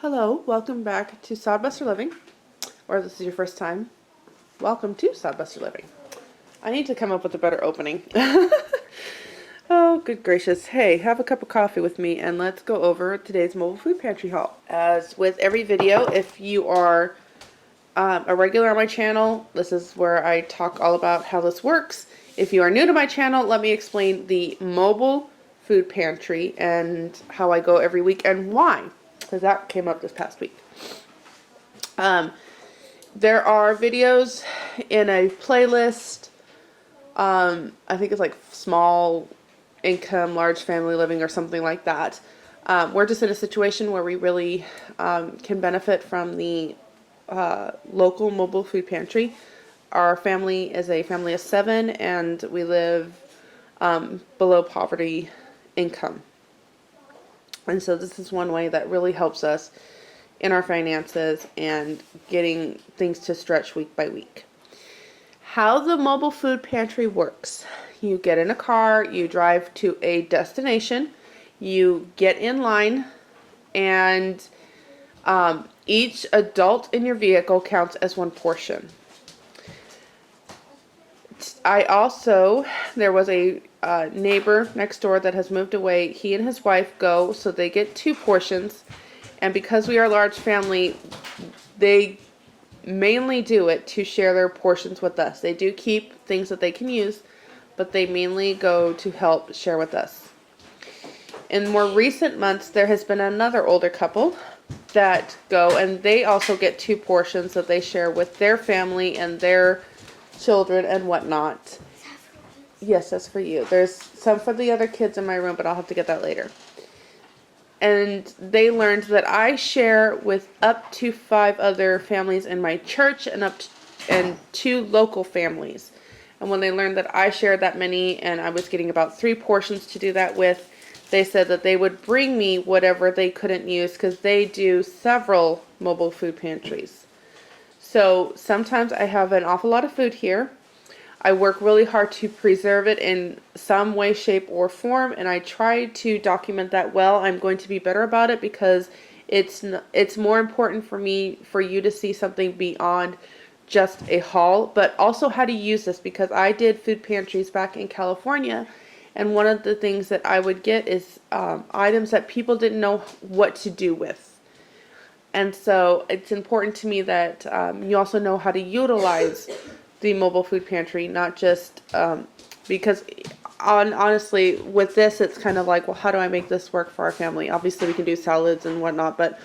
Hello, welcome back to Sodbuster Living, or this is your first time. Welcome to Sodbuster Living. I need to come up with a better opening. Oh, good gracious. Hey, have a cup of coffee with me and let's go over today's mobile food pantry haul. As with every video, if you are a regular on my channel, this is where I talk all about how this works. If you are new to my channel, let me explain the mobile food pantry and how I go every week and why, because that came up this past week. There are videos in a playlist. I think it's like small income, large family living or something like that. We're just in a situation where we really can benefit from the local mobile food pantry. Our family is a family of 7 and we live below poverty income. And so this is one way that really helps us in our finances and getting things to stretch week by week. How the mobile food pantry works. You get in a car, you drive to a destination, you get in line, and each adult in your vehicle counts as one portion. There was a neighbor next door that has moved away. He and his wife go, so they get 2 portions. And because we are a large family, they mainly do it to share their portions with us. They do keep things that they can use, but they mainly go to help share with us. In more recent months, there has been another older couple that go, and they also get 2 portions that they share with their family and their children and whatnot. Yes, that's for you. There's some for the other kids in my room, but I'll have to get that later. And they learned that I share with up to 5 other families in my church and 2 local families. And when they learned that I shared that many and I was getting about 3 portions to do that with, they said that they would bring me whatever they couldn't use because they do several mobile food pantries. So sometimes I have an awful lot of food here. I work really hard to preserve it in some way, shape, or form, and I try to document that well. I'm going to be better about it because it's more important for you to see something beyond just a haul, but also how to use this, because I did food pantries back in California, and one of the things that I would get is items that people didn't know what to do with. And so it's important to me that you also know how to utilize the mobile food pantry, not just because honestly with this it's kind of like, well, how do I make this work for our family? Obviously we can do salads and whatnot, but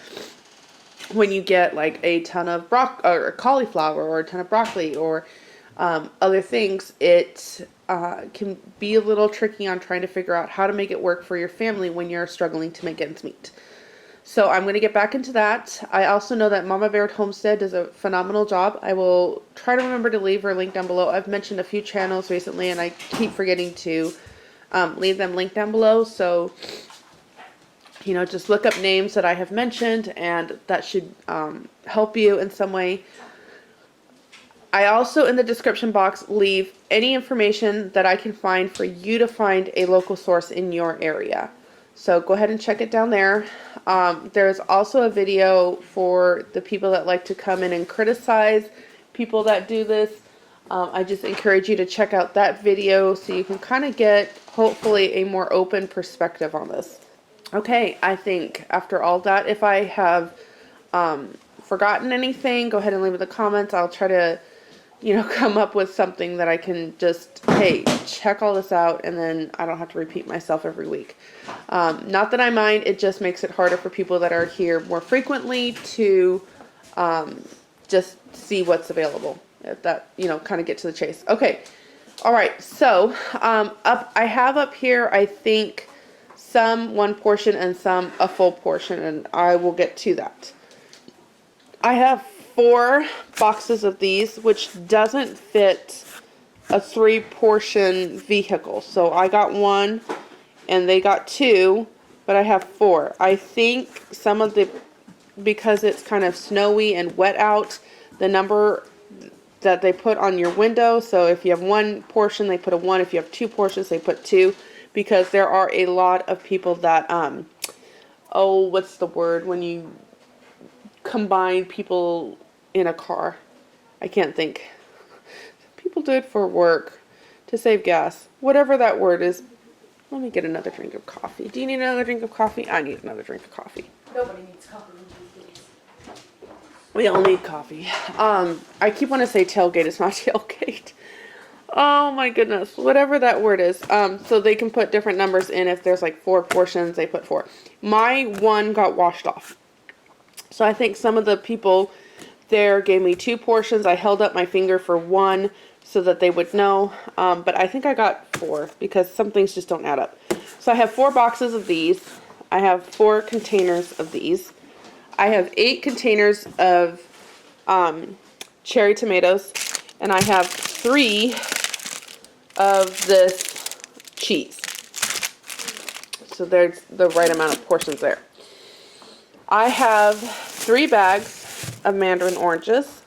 when you get like a ton of or cauliflower or a ton of broccoli or other things, it can be a little tricky on trying to figure out how to make it work for your family when you're struggling to make ends meet. So I'm going to get back into that. I also know that Mama Bear Homestead does a phenomenal job. I will try to remember to leave her link down below. I've mentioned a few channels recently and I keep forgetting to leave them linked down below. So, just look up names that I have mentioned and that should help you in some way. I also, in the description box, leave any information that I can find for you to find a local source in your area. So go ahead and check it down there. There's also a video for the people that like to come in and criticize people that do this. I just encourage you to check out that video so you can kind of get, hopefully, a more open perspective on this. Okay, I think after all that, if I have forgotten anything, go ahead and leave it in the comments. I'll try to come up with something that I can just, hey, check all this out, and then I don't have to repeat myself every week. Not that I mind, it just makes it harder for people that are here more frequently to just see what's available. If that, kind of get to the chase. Okay, all right, so I have up here, I think, some 1 portion and some a full portion, and I will get to that. I have 4 boxes of these, which doesn't fit a 3-portion vehicle. So I got 1 and they got 2, but I have 4. I think because it's kind of snowy and wet out, the number that they put on your window, so if you have 1 portion, they put a 1. If you have 2 portions, they put 2, because there are a lot of people that, what's the word when you combine people in a car. I can't think. People do it for work, to save gas, whatever that word is. Let me get another drink of coffee. Do you need another drink of coffee? I need another drink of coffee. Nobody needs coffee these days. We all need coffee. I keep wanting to say tailgate. It's not tailgate. Oh my goodness. Whatever that word is. So they can put different numbers in. If there's like 4 portions, they put 4. My one got washed off. So I think some of the people there gave me 2 portions. I held up my finger for 1 so that they would know. But I think I got 4 because some things just don't add up. So I have 4 boxes of these. I have 4 containers of these. I have 8 containers of cherry tomatoes. And I have 3 of this cheese. So there's the right amount of portions there. I have 3 bags of mandarin oranges,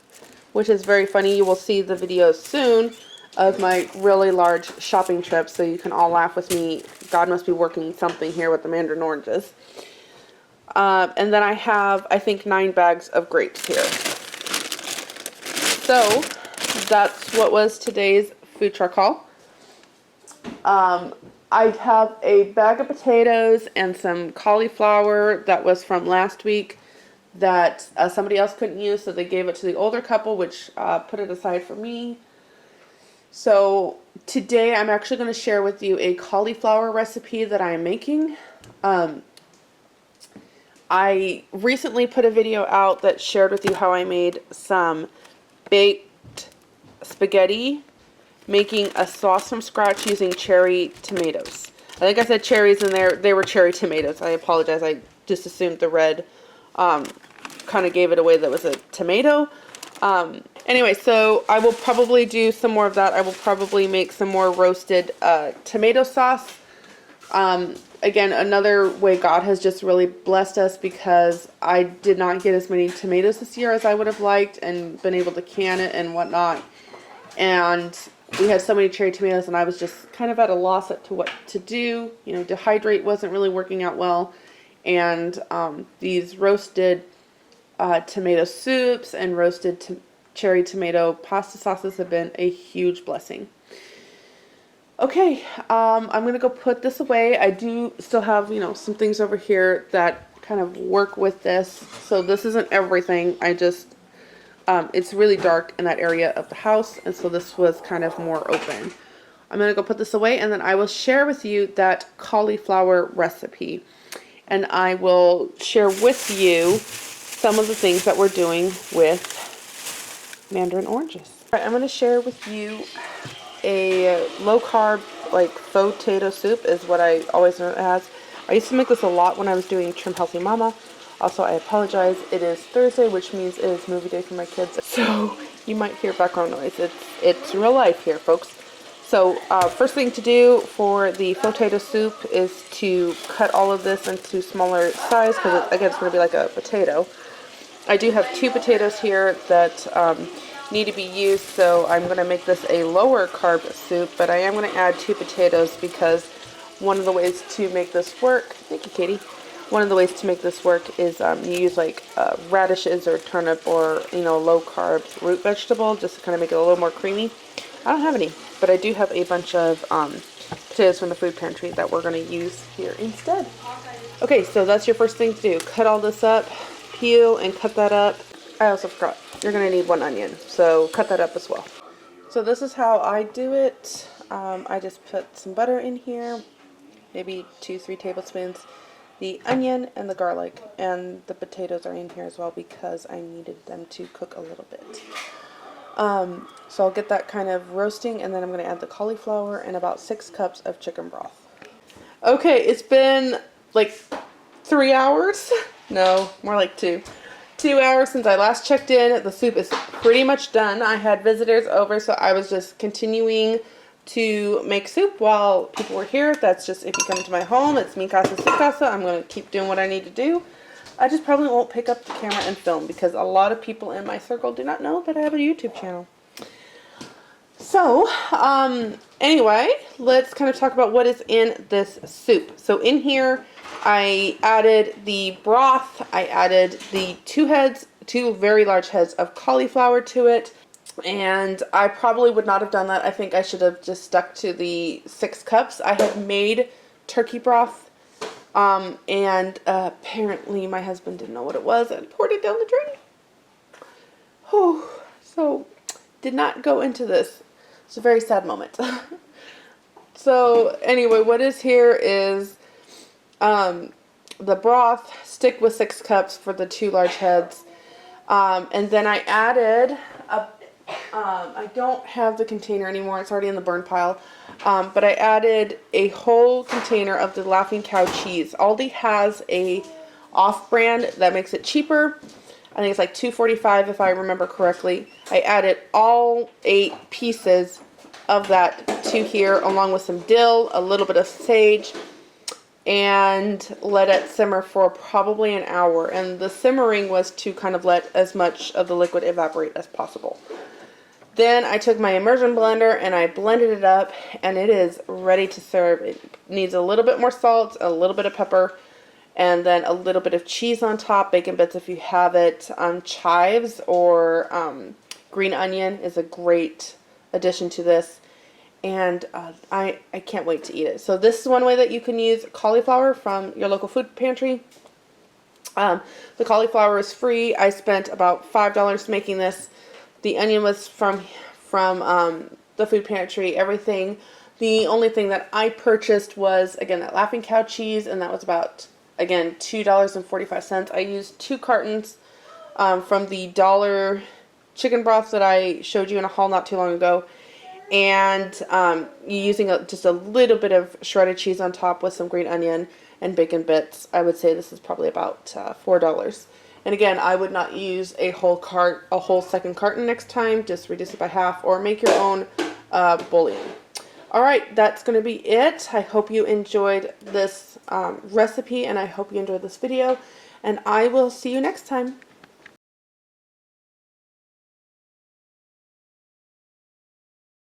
which is very funny. You will see the video soon of my really large shopping trip, so you can all laugh with me. God must be working something here with the mandarin oranges. And then I have, I think, 9 bags of grapes here. So that's what was today's food truck haul. I have a bag of potatoes and some cauliflower that was from last week that somebody else couldn't use, so they gave it to the older couple, which put it aside for me. So today I'm actually going to share with you a cauliflower recipe that I am making. I recently put a video out that shared with you how I made some baked spaghetti making a sauce from scratch using cherry tomatoes. I think I said cherries in there. They were cherry tomatoes. I apologize. I just assumed the red kind of gave it away that was a tomato. Anyway, so I will probably do some more of that. I will probably make some more roasted tomato sauce. Again, another way God has just really blessed us, because I did not get as many tomatoes this year as I would have liked and been able to can it and whatnot. And we had so many cherry tomatoes, and I was just kind of at a loss as to what to do. You know, dehydrate wasn't really working out well. And these roasted tomato soups and roasted cherry tomato pasta sauces have been a huge blessing. Okay, I'm going to go put this away. I do still have, you know, some things over here that kind of work with this. So this isn't everything. I just, it's really dark in that area of the house, and so this was kind of more open. I'm going to go put this away, and then I will share with you that cauliflower recipe. And I will share with you some of the things that we're doing with mandarin oranges. All right, I'm going to share with you a low-carb, like, Fauxtato soup is what I always know it as. I used to make this a lot when I was doing Trim Healthy Mama. Also, I apologize. It is Thursday, which means it is movie day for my kids. So you might hear background noise. It's real life here, folks. So first thing to do for the Fauxtato soup is to cut all of this into smaller size, because again, it's going to be like a potato. I do have 2 potatoes here that need to be used, so I'm going to make this a lower carb soup, but I am going to add 2 potatoes because one of the ways to make this work, thank you, Katie, one of the ways to make this work is you use like radishes or turnip or, you know, low carb root vegetable, just to kind of make it a little more creamy. I don't have any, but I do have a bunch of potatoes from the food pantry that we're going to use here instead. Okay, so that's your first thing to do. Cut all this up, peel and cut that up. I also forgot, you're going to need 1 onion, so cut that up as well. So this is how I do it. I just put some butter in here, maybe 2-3 tablespoons, the onion and the garlic, and the potatoes are in here as well because I needed them to cook a little bit. So I'll get that kind of roasting, and then I'm going to add the cauliflower and about 6 cups of chicken broth. Okay, it's been like 3 hours. No, more like 2 hours since I last checked in. The soup is pretty much done. I had visitors over, so I was just continuing to make soup while people were here. That's just, if you come to my home, it's mi casa su casa. I'm going to keep doing what I need to do. I just probably won't pick up the camera and film because a lot of people in my circle do not know that I have a YouTube channel. So, anyway, let's kind of talk about what is in this soup. So in here, I added the broth, I added the 2 heads 2 very large heads of cauliflower to it. And I probably would not have done that. I think I should have just stuck to the 6 cups. I had made turkey broth, and apparently my husband didn't know what it was and poured it down the drain. Whew. So, did not go into this. It's a very sad moment. So, anyway, what is here is the broth. Stick with 6 cups for the 2 large heads. And then I added I don't have the container anymore. It's already in the burn pile. But I added a whole container of the Laughing Cow cheese. Aldi has a off-brand that makes it cheaper. I think it's like $2.45 if I remember correctly. I added all 8 pieces of that to here, along with some dill, a little bit of sage, and let it simmer for probably an hour. And the simmering was to kind of let as much of the liquid evaporate as possible. Then I took my immersion blender and I blended it up, and it is ready to serve. It needs a little bit more salt, a little bit of pepper, and then a little bit of cheese on top, bacon bits if you have it. Chives or green onion is a great addition to this, and I can't wait to eat it. So this is one way that you can use cauliflower from your local food pantry. The cauliflower is free. I spent about $5 making this. The onion was from the food pantry. Everything. The only thing that I purchased was, again, that Laughing Cow cheese, and that was about, again, $2.45. I used 2 cartons from the dollar chicken broth that I showed you in a haul not too long ago. And using just a little bit of shredded cheese on top with some green onion and bacon bits. I would say this is probably about $4. And again, I would not use a whole second carton next time. Just reduce it by half or make your own bouillon. Alright, that's going to be it. I hope you enjoyed this recipe, and I hope you enjoyed this video. And I will see you next time.